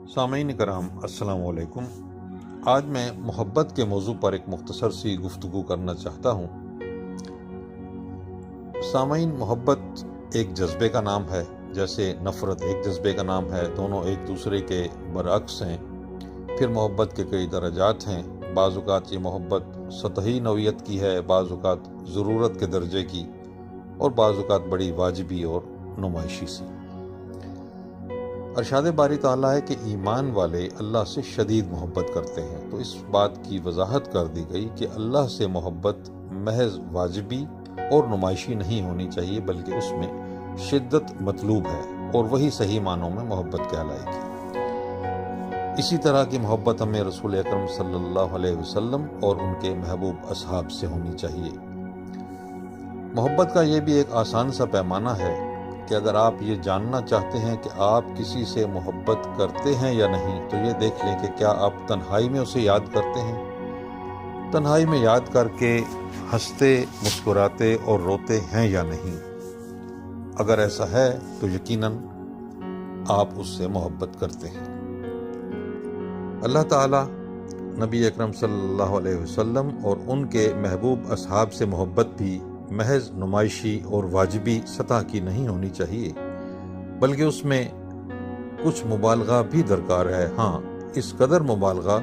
سامعین کرام السلام علیکم۔ آج میں محبت کے موضوع پر ایک مختصر سی گفتگو کرنا چاہتا ہوں۔ سامعین، محبت ایک جذبے کا نام ہے، جیسے نفرت ایک جذبے کا نام ہے، دونوں ایک دوسرے کے برعکس ہیں۔ پھر محبت کے کئی درجات ہیں، بعض اوقات یہ محبت سطحی نوعیت کی ہے، بعض اوقات ضرورت کے درجے کی، اور بعض اوقات بڑی واجبی اور نمائشی سی۔ ارشاد باری تعالیٰ ہے کہ ایمان والے اللہ سے شدید محبت کرتے ہیں، تو اس بات کی وضاحت کر دی گئی کہ اللہ سے محبت محض واجبی اور نمائشی نہیں ہونی چاہیے، بلکہ اس میں شدت مطلوب ہے، اور وہی صحیح معنوں میں محبت کہلائے گی۔ اسی طرح کی محبت ہمیں رسول اکرم صلی اللہ علیہ وسلم اور ان کے محبوب اصحاب سے ہونی چاہیے۔ محبت کا یہ بھی ایک آسان سا پیمانہ ہے کہ اگر آپ یہ جاننا چاہتے ہیں کہ آپ کسی سے محبت کرتے ہیں یا نہیں، تو یہ دیکھ لیں کہ کیا آپ تنہائی میں اسے یاد کرتے ہیں، تنہائی میں یاد کر کے ہنستے، مسکراتے اور روتے ہیں یا نہیں۔ اگر ایسا ہے تو یقیناً آپ اس سے محبت کرتے ہیں۔ اللہ تعالیٰ نبی اکرم صلی اللہ علیہ وسلم اور ان کے محبوب اصحاب سے محبت بھی محض نمائشی اور واجبی سطح کی نہیں ہونی چاہیے، بلکہ اس میں کچھ مبالغہ بھی درکار ہے۔ ہاں، اس قدر مبالغہ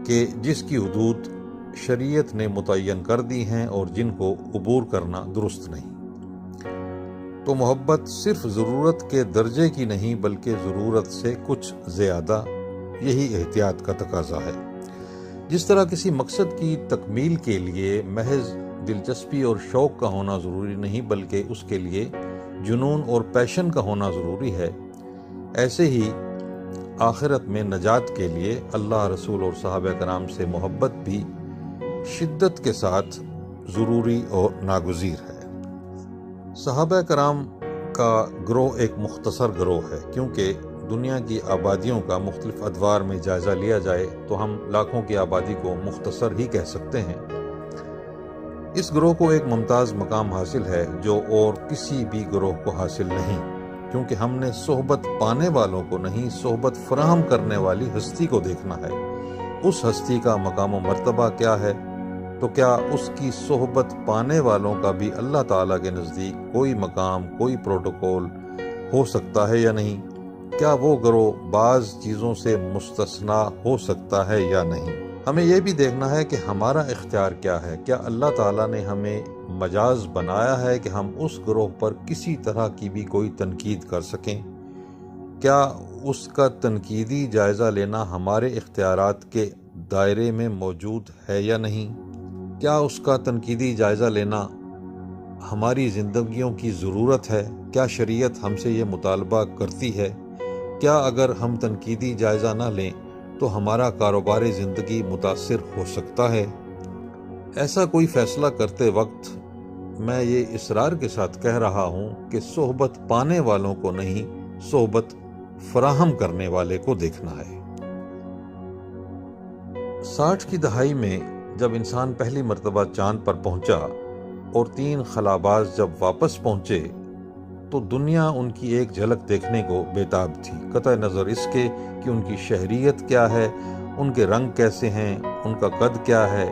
کہ جس کی حدود شریعت نے متعین کر دی ہیں اور جن کو عبور کرنا درست نہیں۔ تو محبت صرف ضرورت کے درجے کی نہیں، بلکہ ضرورت سے کچھ زیادہ، یہی احتیاط کا تقاضا ہے۔ جس طرح کسی مقصد کی تکمیل کے لیے محض دلچسپی اور شوق کا ہونا ضروری نہیں، بلکہ اس کے لیے جنون اور پیشن کا ہونا ضروری ہے، ایسے ہی آخرت میں نجات کے لیے اللہ، رسول اور صحابہ کرام سے محبت بھی شدت کے ساتھ ضروری اور ناگزیر ہے۔ صحابہ کرام کا گروہ ایک مختصر گروہ ہے، کیونکہ دنیا کی آبادیوں کا مختلف ادوار میں جائزہ لیا جائے تو ہم لاکھوں کی آبادی کو مختصر ہی کہہ سکتے ہیں۔ اس گروہ کو ایک ممتاز مقام حاصل ہے جو اور کسی بھی گروہ کو حاصل نہیں، کیونکہ ہم نے صحبت پانے والوں کو نہیں، صحبت فراہم کرنے والی ہستی کو دیکھنا ہے۔ اس ہستی کا مقام و مرتبہ کیا ہے، تو کیا اس کی صحبت پانے والوں کا بھی اللہ تعالیٰ کے نزدیک کوئی مقام، کوئی پروٹوکول ہو سکتا ہے یا نہیں؟ کیا وہ گروہ بعض چیزوں سے مستثنا ہو سکتا ہے یا نہیں؟ ہمیں یہ بھی دیکھنا ہے کہ ہمارا اختیار کیا ہے۔ کیا اللہ تعالیٰ نے ہمیں مجاز بنایا ہے کہ ہم اس گروہ پر کسی طرح کی بھی کوئی تنقید کر سکیں؟ کیا اس کا تنقیدی جائزہ لینا ہمارے اختیارات کے دائرے میں موجود ہے یا نہیں؟ کیا اس کا تنقیدی جائزہ لینا ہماری زندگیوں کی ضرورت ہے؟ کیا شریعت ہم سے یہ مطالبہ کرتی ہے؟ کیا اگر ہم تنقیدی جائزہ نہ لیں تو ہمارا کاروبار زندگی متاثر ہو سکتا ہے؟ ایسا کوئی فیصلہ کرتے وقت میں یہ اصرار کے ساتھ کہہ رہا ہوں کہ صحبت پانے والوں کو نہیں، صحبت فراہم کرنے والے کو دیکھنا ہے۔ 60 کی دہائی میں جب انسان پہلی مرتبہ چاند پر پہنچا اور 3 خلاباز جب واپس پہنچے تو دنیا ان کی ایک جھلک دیکھنے کو بےتاب تھی، قطع نظر اس کے کہ ان کی شہریت کیا ہے، ان کے رنگ کیسے ہیں، ان کا قد کیا ہے،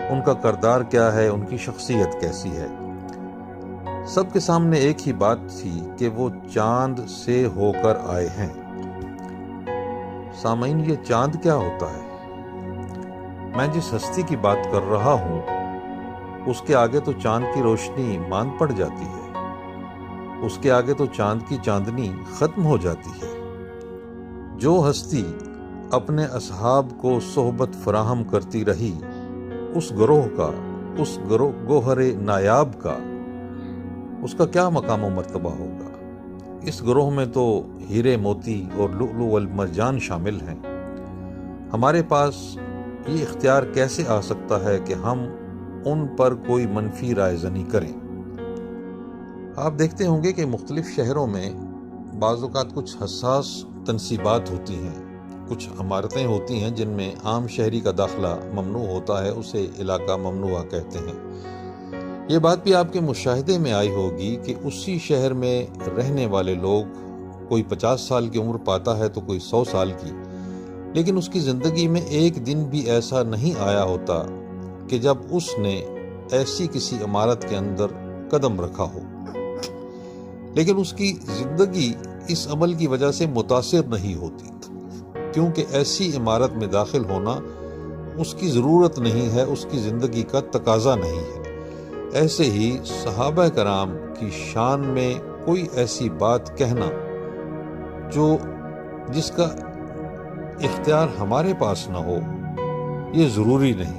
ان کا کردار کیا ہے، ان کی شخصیت کیسی ہے۔ سب کے سامنے ایک ہی بات تھی کہ وہ چاند سے ہو کر آئے ہیں۔ سامعین، یہ چاند کیا ہوتا ہے؟ میں جس ہستی کی بات کر رہا ہوں اس کے آگے تو چاند کی روشنی ماند پڑ جاتی ہے، اس کے آگے تو چاند کی چاندنی ختم ہو جاتی ہے۔ جو ہستی اپنے اصحاب کو صحبت فراہم کرتی رہی، اس گروہ کا، اس گوہر نایاب کا، اس کا کیا مقام و مرتبہ ہوگا؟ اس گروہ میں تو ہیرے موتی اور لؤلؤ والمرجان شامل ہیں۔ ہمارے پاس یہ اختیار کیسے آ سکتا ہے کہ ہم ان پر کوئی منفی رائے زنی کریں؟ آپ دیکھتے ہوں گے کہ مختلف شہروں میں بعض اوقات کچھ حساس تنصیبات ہوتی ہیں، کچھ عمارتیں ہوتی ہیں جن میں عام شہری کا داخلہ ممنوع ہوتا ہے، اسے علاقہ ممنوعہ کہتے ہیں۔ یہ بات بھی آپ کے مشاہدے میں آئی ہوگی کہ اسی شہر میں رہنے والے لوگ کوئی 50 سال کی عمر پاتا ہے تو کوئی 100 سال کی، لیکن اس کی زندگی میں ایک دن بھی ایسا نہیں آیا ہوتا کہ جب اس نے ایسی کسی عمارت کے اندر قدم رکھا ہو، لیکن اس کی زندگی اس عمل کی وجہ سے متاثر نہیں ہوتی، کیونکہ ایسی عمارت میں داخل ہونا اس کی ضرورت نہیں ہے، اس کی زندگی کا تقاضا نہیں ہے۔ ایسے ہی صحابہ کرام کی شان میں کوئی ایسی بات کہنا جس کا اختیار ہمارے پاس نہ ہو، یہ ضروری نہیں۔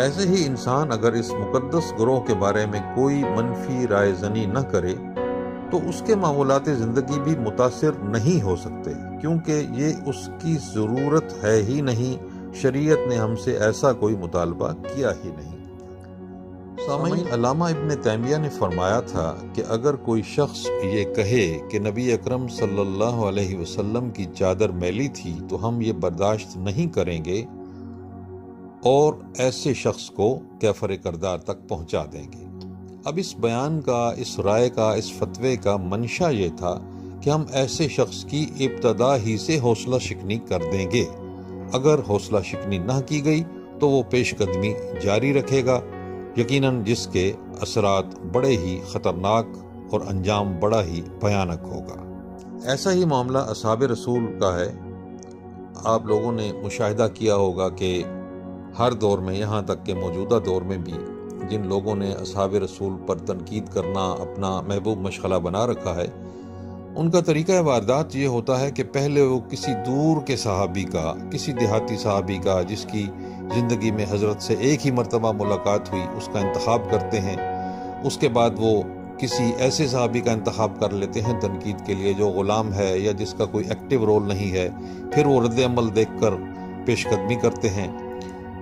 ایسے ہی انسان اگر اس مقدس گروہ کے بارے میں کوئی منفی رائے زنی نہ کرے تو اس کے معمولات زندگی بھی متاثر نہیں ہو سکتے، کیونکہ یہ اس کی ضرورت ہے ہی نہیں، شریعت نے ہم سے ایسا کوئی مطالبہ کیا ہی نہیں۔ سامعین، علامہ ابن تیمیہ نے فرمایا تھا کہ اگر کوئی شخص یہ کہے کہ نبی اکرم صلی اللہ علیہ وسلم کی چادر میلی تھی تو ہم یہ برداشت نہیں کریں گے، اور ایسے شخص کو کافر کردار تک پہنچا دیں گے۔ اب اس بیان کا، اس رائے کا، اس فتوے کا منشا یہ تھا کہ ہم ایسے شخص کی ابتدا ہی سے حوصلہ شکنی کر دیں گے۔ اگر حوصلہ شکنی نہ کی گئی تو وہ پیش قدمی جاری رکھے گا، یقیناً جس کے اثرات بڑے ہی خطرناک اور انجام بڑا ہی بھیانک ہوگا۔ ایسا ہی معاملہ اصحاب رسول کا ہے۔ آپ لوگوں نے مشاہدہ کیا ہوگا کہ ہر دور میں، یہاں تک کہ موجودہ دور میں بھی، جن لوگوں نے اصحاب رسول پر تنقید کرنا اپنا محبوب مشغلہ بنا رکھا ہے، ان کا طریقہ واردات یہ ہوتا ہے کہ پہلے وہ کسی دور کے صحابی کا، کسی دیہاتی صحابی کا جس کی زندگی میں حضرت سے ایک ہی مرتبہ ملاقات ہوئی، اس کا انتخاب کرتے ہیں۔ اس کے بعد وہ کسی ایسے صحابی کا انتخاب کر لیتے ہیں تنقید کے لیے جو غلام ہے یا جس کا کوئی ایکٹیو رول نہیں ہے، پھر وہ رد عمل دیکھ کر پیش قدمی کرتے ہیں،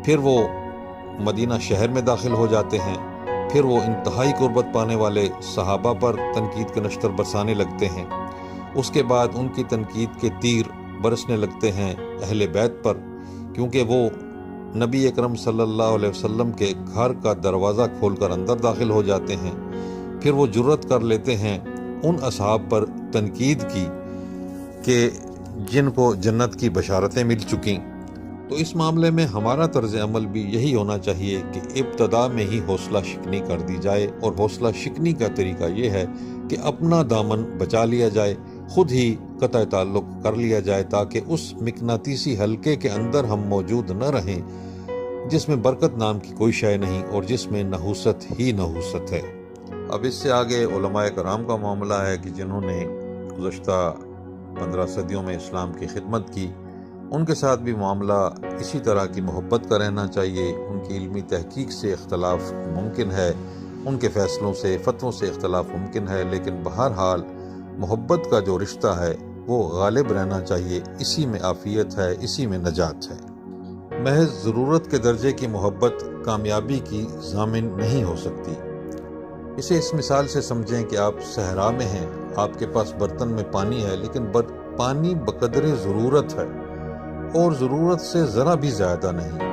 پھر وہ مدینہ شہر میں داخل ہو جاتے ہیں، پھر وہ انتہائی قربت پانے والے صحابہ پر تنقید کے نشتر برسانے لگتے ہیں۔ اس کے بعد ان کی تنقید کے تیر برسنے لگتے ہیں اہل بیت پر، کیونکہ وہ نبی اکرم صلی اللہ علیہ وسلم کے گھر کا دروازہ کھول کر اندر داخل ہو جاتے ہیں۔ پھر وہ جرأت کر لیتے ہیں ان اصحاب پر تنقید کی کہ جن کو جنت کی بشارتیں مل چکیں۔ تو اس معاملے میں ہمارا طرز عمل بھی یہی ہونا چاہیے کہ ابتدا میں ہی حوصلہ شکنی کر دی جائے، اور حوصلہ شکنی کا طریقہ یہ ہے کہ اپنا دامن بچا لیا جائے، خود ہی قطع تعلق کر لیا جائے، تاکہ اس مقناطیسی حلقے کے اندر ہم موجود نہ رہیں جس میں برکت نام کی کوئی شے نہیں اور جس میں نحوست ہی نحوست ہے۔ اب اس سے آگے علماء کرام کا معاملہ ہے کہ جنہوں نے گزشتہ 15 صدیوں میں اسلام کی خدمت کی، ان کے ساتھ بھی معاملہ اسی طرح کی محبت کا رہنا چاہیے۔ ان کی علمی تحقیق سے اختلاف ممکن ہے، ان کے فیصلوں سے، فتووں سے اختلاف ممکن ہے، لیکن بہرحال محبت کا جو رشتہ ہے وہ غالب رہنا چاہیے۔ اسی میں عافیت ہے، اسی میں نجات ہے۔ محض ضرورت کے درجے کی محبت کامیابی کی ضامن نہیں ہو سکتی۔ اسے اس مثال سے سمجھیں کہ آپ صحرا میں ہیں، آپ کے پاس برتن میں پانی ہے، لیکن پانی بقدر ضرورت ہے اور ضرورت سے ذرا بھی زیادہ نہیں۔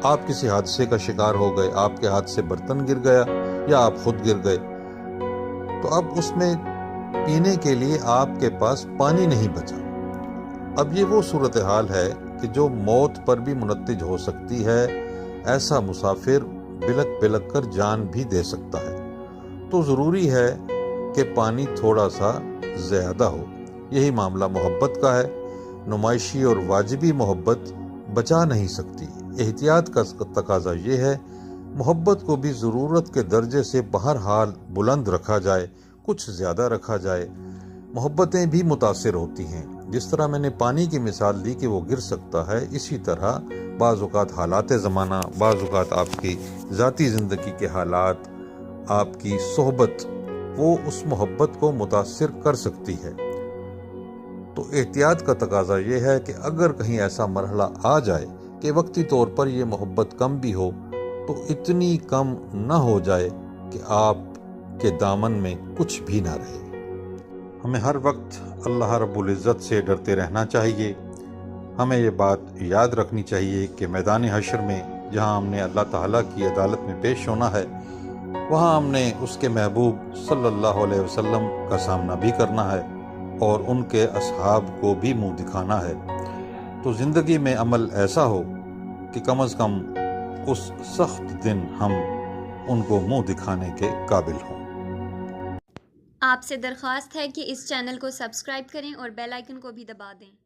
آپ کسی حادثے کا شکار ہو گئے، آپ کے ہاتھ سے برتن گر گیا یا آپ خود گر گئے، تو اب اس میں پینے کے لیے آپ کے پاس پانی نہیں بچا۔ اب یہ وہ صورتحال ہے کہ جو موت پر بھی منتج ہو سکتی ہے۔ ایسا مسافر بلک بلک کر جان بھی دے سکتا ہے، تو ضروری ہے کہ پانی تھوڑا سا زیادہ ہو۔ یہی معاملہ محبت کا ہے۔ نمائشی اور واجبی محبت بچا نہیں سکتی۔ احتیاط کا تقاضا یہ ہے محبت کو بھی ضرورت کے درجے سے بہرحال بلند رکھا جائے، کچھ زیادہ رکھا جائے۔ محبتیں بھی متاثر ہوتی ہیں، جس طرح میں نے پانی کی مثال دی کہ وہ گر سکتا ہے، اسی طرح بعض اوقات حالات زمانہ، بعض اوقات آپ کی ذاتی زندگی کے حالات، آپ کی صحبت، وہ اس محبت کو متاثر کر سکتی ہے۔ تو احتیاط کا تقاضا یہ ہے کہ اگر کہیں ایسا مرحلہ آ جائے کہ وقتی طور پر یہ محبت کم بھی ہو، تو اتنی کم نہ ہو جائے کہ آپ کے دامن میں کچھ بھی نہ رہے۔ ہمیں ہر وقت اللہ رب العزت سے ڈرتے رہنا چاہیے۔ ہمیں یہ بات یاد رکھنی چاہیے کہ میدان حشر میں جہاں ہم نے اللہ تعالیٰ کی عدالت میں پیش ہونا ہے، وہاں ہم نے اس کے محبوب صلی اللہ علیہ وسلم کا سامنا بھی کرنا ہے۔ اور ان کے اصحاب کو بھی منہ دکھانا ہے تو زندگی میں عمل ایسا ہو کہ کم از کم اس سخت دن ہم ان کو منہ دکھانے کے قابل ہوں۔ آپ سے درخواست ہے کہ اس چینل کو سبسکرائب کریں اور بیل آئیکن کو بھی دبا دیں۔